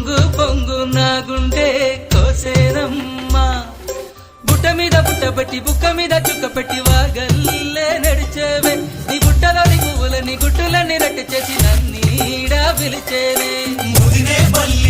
పొంగు పొంగు నా గుండె కోసేనమ్మా బుట్ట మీద బుట్టబెట్టి బుక్క మీద చుక్క పెట్టి వాగల్లే నడిచేవే నీ బుట్టలోని పువ్వులని గుట్టులన్నీ రట్టు చేసి నన్నీడా పిలిచేనే ముదినే పల్లి